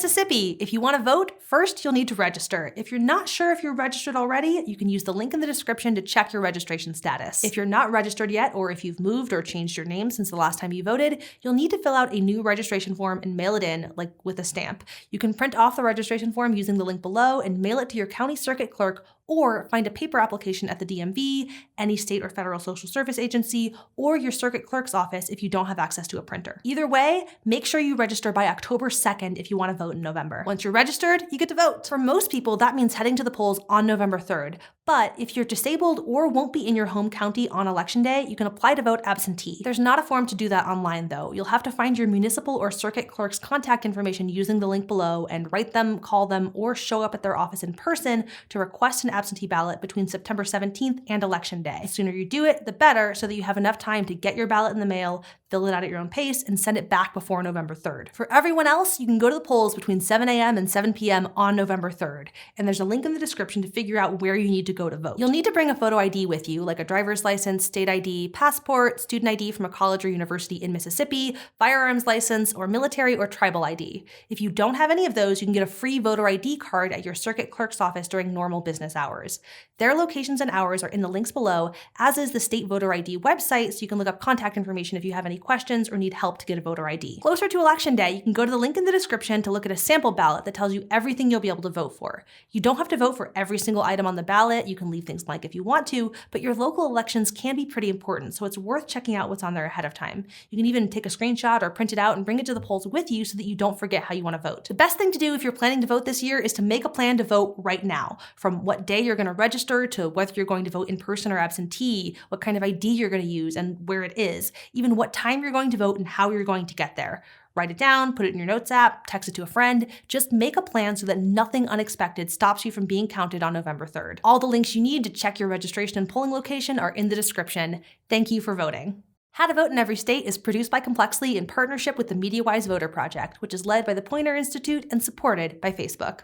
Mississippi, if you want to vote, first you'll need to register. If you're not sure if you're registered already, you can use the link in the description to check your registration status. If you're not registered yet, or if you've moved or changed your name since the last time you voted, you'll need to fill out a new registration form and mail it in, like with a stamp. You can print off the registration form using the link below and mail it to your county circuit clerk, or find a paper application at the DMV, any state or federal social service agency, or your circuit clerk's office if you don't have access to a printer. Either way, make sure you register by October 2nd if you want to vote in November. Once you're registered, you get to vote. For most people, that means heading to the polls on November 3rd. But if you're disabled or won't be in your home county on election day, you can apply to vote absentee. There's not a form to do that online though. You'll have to find your municipal or circuit clerk's contact information using the link below and write them, call them, or show up at their office in person to request an absentee ballot between September 17th and election day. The sooner you do it, the better, so that you have enough time to get your ballot in the mail, fill it out at your own pace, and send it back before November 3rd. For everyone else, you can go to the polls between 7 a.m. and 7 p.m. on November 3rd, and there's a link in the description to figure out where you need to go to vote. You'll need to bring a photo ID with you, like a driver's license, state ID, passport, student ID from a college or university in Mississippi, firearms license, or military or tribal ID. If you don't have any of those, you can get a free voter ID card at your circuit clerk's office during normal business hours. Their locations and hours are in the links below, as is the state voter ID website, so you can look up contact information if you have any questions or need help to get a voter ID. Closer to election day, you can go to the link in the description to look at a sample ballot that tells you everything you'll be able to vote for. You don't have to vote for every single item on the ballot. You can leave things blank if you want to, but your local elections can be pretty important, so it's worth checking out what's on there ahead of time. You can even take a screenshot or print it out and bring it to the polls with you so that you don't forget how you want to vote. The best thing to do if you're planning to vote this year is to make a plan to vote right now, from what day you're going to register to whether you're going to vote in person or absentee, what kind of ID you're going to use and where it is, even what time you're going to vote and how you're going to get there. Write it down, put it in your notes app, text it to a friend. Just make a plan so that nothing unexpected stops you from being counted on November 3rd. All the links you need to check your registration and polling location are in the description. Thank you for voting. How to Vote in Every State is produced by Complexly in partnership with the MediaWise Voter Project, which is led by the Poynter Institute and supported by Facebook.